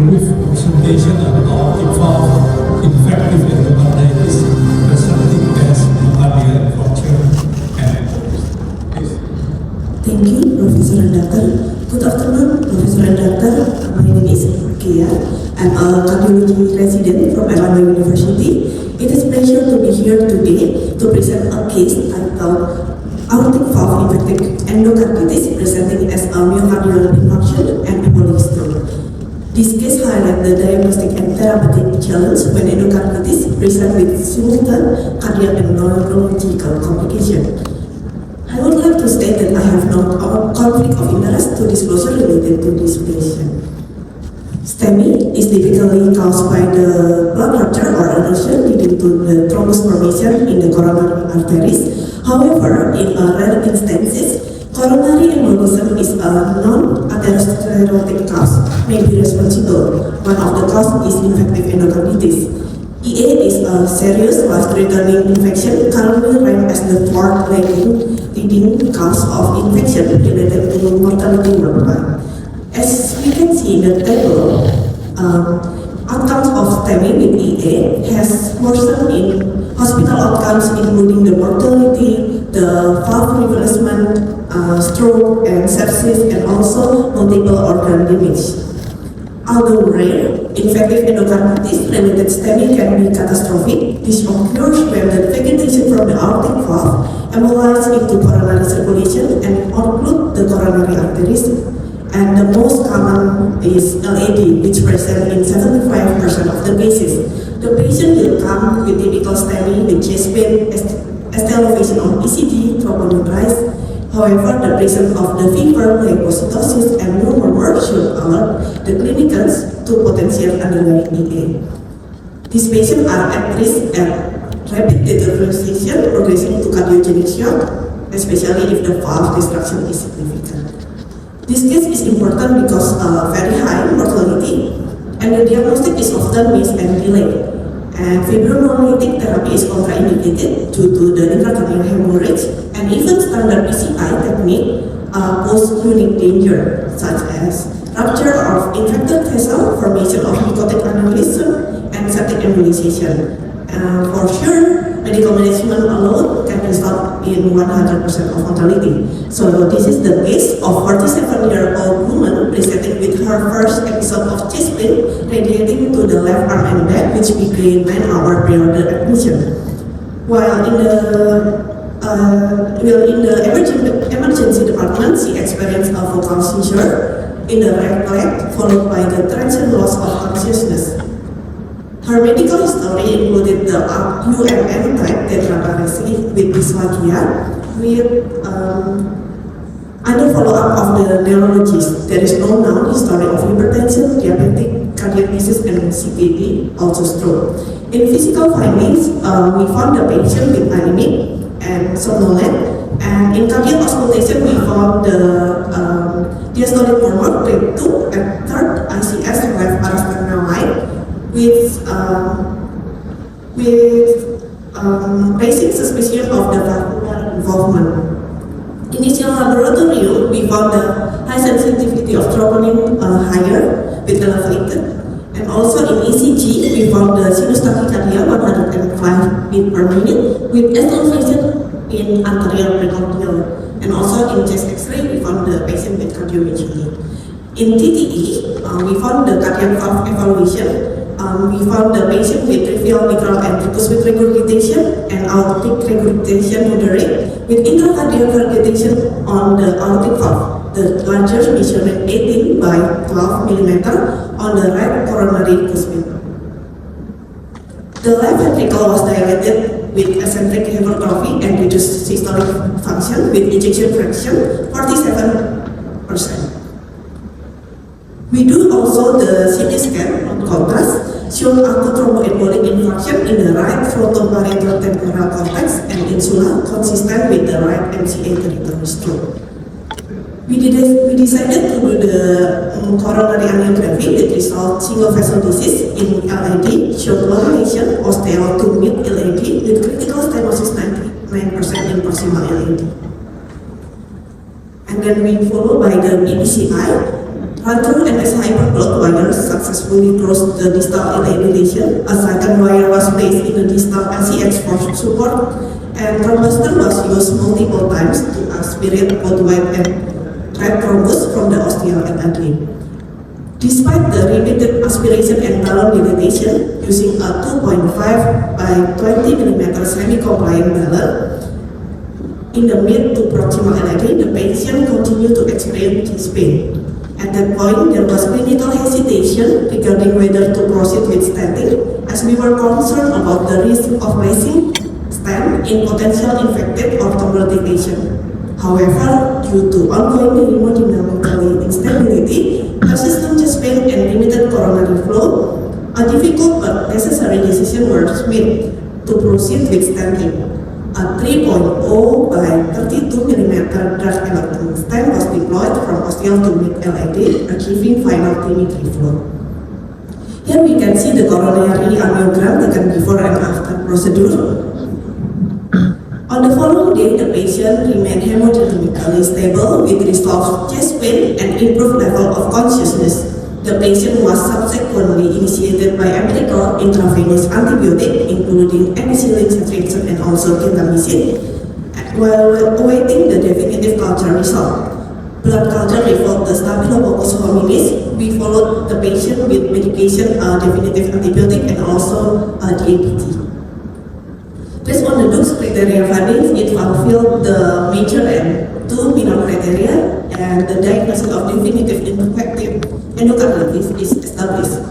brief presentation about infective endocarditis presenting as myocardial fracture and please. Thank you, Professor and Doctor. Good afternoon, Professor and Doctor. My name is Kia. I'm a cardiology resident from Erlangga University. It is a pleasure to be here today to present a case titled aortic valve infective endocarditis presenting as a myocardial infarction and embolic stroke. This case highlights the diagnostic and therapeutic challenge when endocarditis presents with simultaneous cardiac and neurological complications. I would like to state that I have no conflict of interest to disclosure related to this patient. STEMI is typically caused by the blood rupture or adhesion leading to the thrombus formation in the coronary arteries. However, in rare instances, coronary embolism is a non-atherosclerotic cause may be responsible. One of the causes is infective endocarditis. EA is a serious life-threatening infection currently ranked as the fourth leading cause of infection related to mortality worldwide. As we can see in the table, outcomes of STEMI with EA has worsened in hospital outcomes including the mortality, the valve replacement, stroke and sepsis, and also multiple organ damage. Although rare, infective endocarditis-related STEMI can be catastrophic. This occurs when the vegetation from the aortic valve embolizes into coronary circulation and occludes the coronary arteries. And the most common is LAD, which presents in 75% of the cases. The patient will come with typical STEMI with chest pain, ST elevation on ECG, troponin rise. However, the presence of the fever, leukocytosis, and murmur should alert the clinicians to potential underlying EA. These patients are at risk at rapid deterioration progressing to cardiogenic shock, especially if the valve destruction is significant. This case is important because very high mortality, and the diagnostic is often missed and delayed. And fibrinolytic therapy is contraindicated due to the intracranial hemorrhage, and even standard PCI technique pose unique danger, such as rupture of infected vessel, formation of nicotic aneurysm, and septic embolization. For sure, medical management alone can result in 100% of mortality. So this is the case of 47-year-old woman presenting with her first episode of chest pain radiating to the left arm and back, which began 9-hour prior to admission. While in the emergency department, she experienced a vocal seizure in the right leg, followed by the transient loss of consciousness. Her medical history included the UMN type tetraparesis with dysphagia, with under follow-up of the neurologist. There is no known history of hypertension, diabetic, cardiac disease, and CKD, also stroke. In physical findings, we found the patient with anemic and somnolent, and in cardiac auscultation, we found the diastolic murmur grade 2 at third ICS left parasternal line, with raising suspicion of the valvular involvement. Initial laboratory, we found the high sensitivity of troponin higher with elevated, and also in ECG we found the sinus tachycardia 105 beat per minute with ST elevation in anterior precordial, and also in chest X-ray we found the patient with cardiomegaly. In TTE, we found the cardiac valve evaluation. We found the patient with trivial mitral antricus with regurgitation and aortic regurgitation moderate with intracardiac regurgitation on the aortic valve. The larger measured 18 by 12 mm on the right coronary cuspid. The left ventricle was dilated with eccentric hypertrophy and reduced systolic function with ejection fraction 47%. We do also the CT scan on contrast, showed acute thromboembolic infarction in the right frontoparietal temporal cortex and insula consistent with the right MCA territory stroke. We decided to do the coronary angiography with result single vessel disease in LAD, showed low lesion, osteo to mid LAD with critical stenosis 99% in proximal LAD. And then we follow by the BPCI. Marker and as hypercloth wires successfully crossed the distal LAD lesion, a second wire was placed in the distal LCH for support, and thrombustor was used multiple times to aspirate both white and red thrombus from the ostial LAD. Despite the repeated aspiration and balloon dilatation using a 2.5 by 20 mm semi-compliant balloon, in the mid to proximal LAD, the patient continued to experience chest pain. At that point, there was clinical hesitation regarding whether to proceed with stenting, as we were concerned about the risk of placing stent in potential infected or thrombotic lesion. However, due to ongoing hemodynamical instability, persistent chest pain and limited coronary flow, a difficult but necessary decision was made to proceed with stenting. A 3.0 by 32 mm drug electron stent was deployed from ostial to mid LAD, achieving final TIMI3 flow. Here we can see the coronary angiogram taken before and after procedure. On the following day, the patient remained hemodynamically stable with resolved chest pain and improved level of consciousness. The patient was subsequently initiated by empirical intravenous antibiotic, including ampicillin, ceftriaxone, and also gentamicin, while awaiting the definitive culture result. Blood culture revealed the Staphylococcus hominis. We followed the patient with medication, definitive antibiotic, and also DAPT. Based on the Duke's criteria findings, it fulfilled the major and two minor criteria, and the diagnosis of definitive infective endocarditis is established.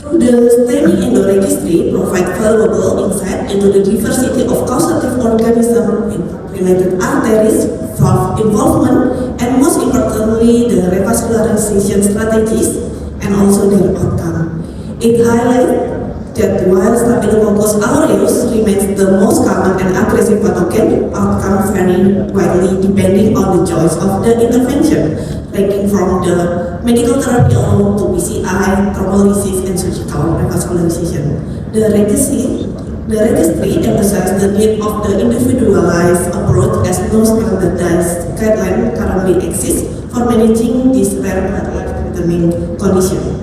Through the STEMI Endo registry provide valuable insight into the diversity of causative organisms, related arteries, valve involvement, and most importantly, the revascularization strategies and also their outcome. It highlights that while Staphylococcus aureus remains the most common and aggressive pathogen, outcomes vary widely depending on the choice of the intervention, ranging from the medical therapy alone to PCI, thrombolysis, and surgical revascularization. The registry emphasizes the need of the individualized approach, as no standardized guideline currently exists for managing this rare but life-threatening condition.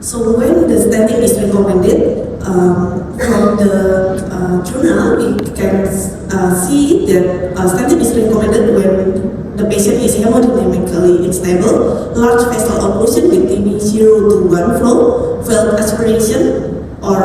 So when the stenting is recommended, from the journal, we can see that stenting is recommended when the patient is hemodynamically unstable, large vessel occlusion with TB 0 to 1 flow, failed aspiration, or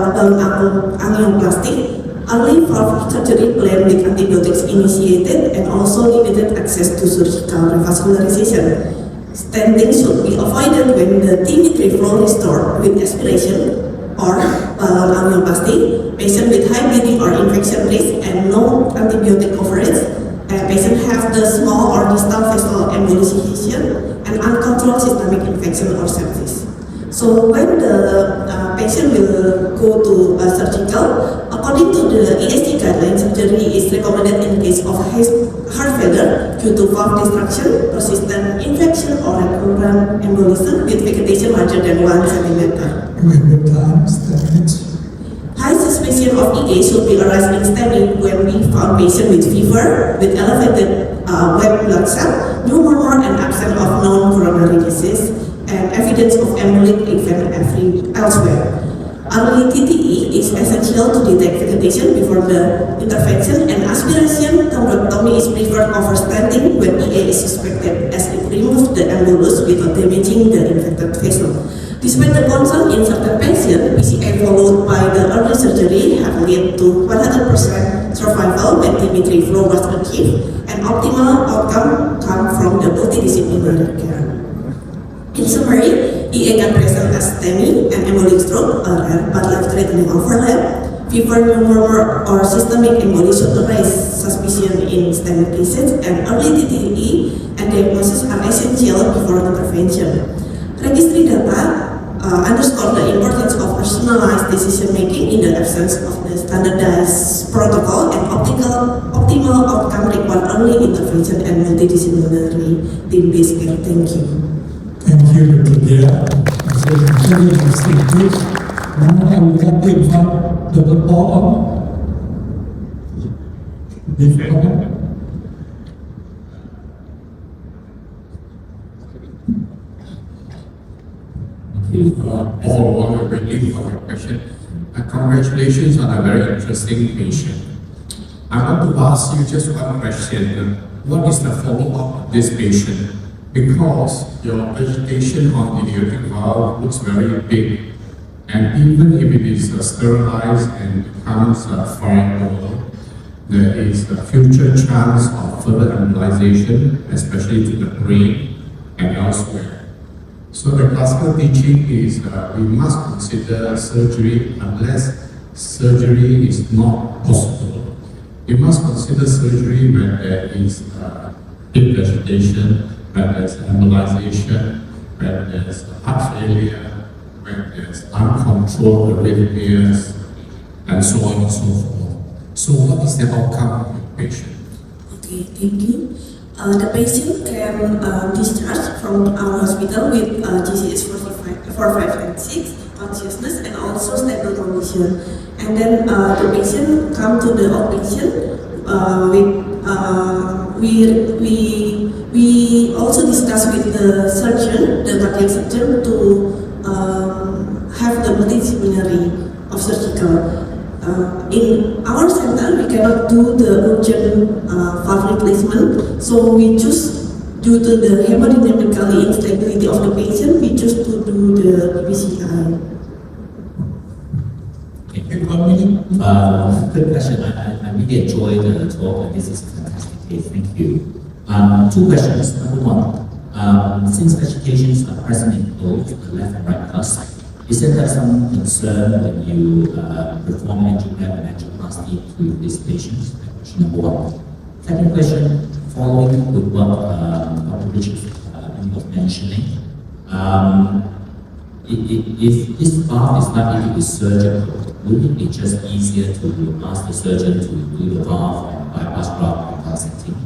angioplasty, early valve surgery planned with antibiotics initiated, and also limited access to surgical revascularization. Stenting should be avoided when the TIMI3 flow restored with aspiration or angioplasty, patient with high bleeding or infection risk and no antibiotic coverage, and patient have the small or distal vessel embolization and uncontrolled systemic infection or sepsis. So when the patient will go to surgical, according to the ESG guidelines, surgery is recommended in case of heart failure due to valve destruction, persistent infection, or recurrent embolism with vegetation larger than 1 centimeter. With the time, stamina. High suspicion of EA should be arised in STEMI when we found patient with fever, with elevated white blood cell, no murmur and absence of non-coronary disease, and evidence of embolic event elsewhere. Early TTE is essential to detect vegetation before the intervention, and aspiration thrombectomy is preferred over stenting when EA is suspected, as it removes the embolus without damaging the infected vessel. Despite the concern in certain patients, PCI followed by the early surgery have led to 100% survival when TIMI3 flow was achieved, and optimal outcome come from the multidisciplinary care. In summary, EA can present as STEMI and embolic stroke, a rare but life-threatening overlap. Fever, murmur, or systemic emboli should raise suspicion in STEMI cases, and early TTE and diagnosis are essential before intervention. Registry data underscore the importance of personalized decision-making in the absence of the standardized protocol, and optimal outcome require early intervention and multidisciplinary team-based care. Thank you. Thank you, Dr. Dia. It's a very interesting case. Now I would like to invite Dr. Paul on. Please comment. while we're waiting for your question, congratulations on a very interesting patient. I want to ask you just one question. What is the follow-up of this patient? Because your vegetation on the aortic valve looks very big, and even if it is sterilized and becomes friable, there is a future chance of further embolization, especially to the brain and elsewhere. So the classical teaching is we must consider surgery unless surgery is not possible. We must consider surgery when there is big vegetation, when there's embolization, when there's heart failure, when there's uncontrolled arrhythmias, and so on and so forth. So what is the outcome of the patient? Okay, thank you. The patient can discharge from our hospital with GCS 45 and 6, consciousness and also stable condition. And then the patient come to the outpatient we also discuss with the surgeon, the cardiac surgeon, to have the multidisciplinary of surgical. In our center, we cannot do the urgent valve replacement, so we choose, due to the hemodynamical instability of the patient, we choose to do the PCI. In 1 minute. Good question. I really enjoyed the talk, and this is a fantastic case. Thank you. 2 questions. Number 1, since vegetations are present in both the left and right cusp, isn't there some concern when you perform angiogram and angioplasty to these patients? Question number 1. Second question, following with what Dr. Richard was mentioning, if this valve is likely to be surgical, would it be just easier to ask the surgeon to do the valve and bypass graft without setting?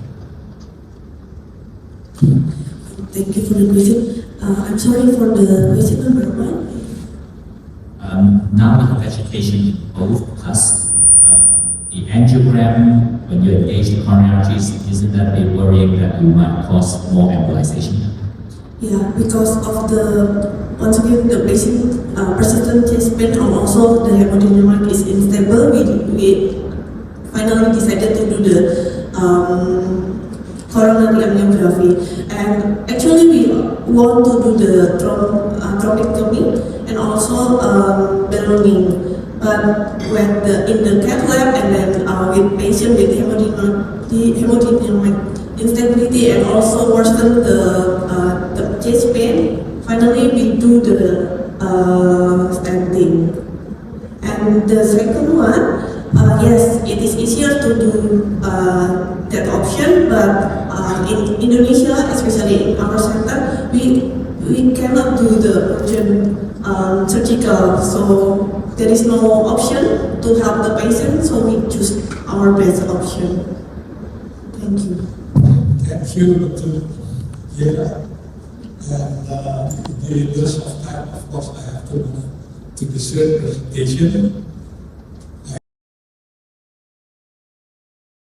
Thank you for the question. I'm sorry for the question number 1. Now we have vegetation in both cusps. The angiogram, when you engage the coronary arteries, isn't that a worrying that you might cause more embolization? Yeah, because of once again, the patient persistent chest pain and also the hemodynamic is unstable, we finally decided to do the coronary angiography. And actually, we want to do the thrombectomy and also ballooning. But when in the cath lab and then with patient with hemodynamic instability and also worsen the chest pain, finally we do the stenting. And the second one, yes, it is easier to do that option, but in Indonesia, especially in our center, we cannot do the urgent surgical, so there is no option to help the patient, so we choose our best option. Thank you. Thank you, Dr. Yeah. And in the interest of time, of course, I have to give a short presentation.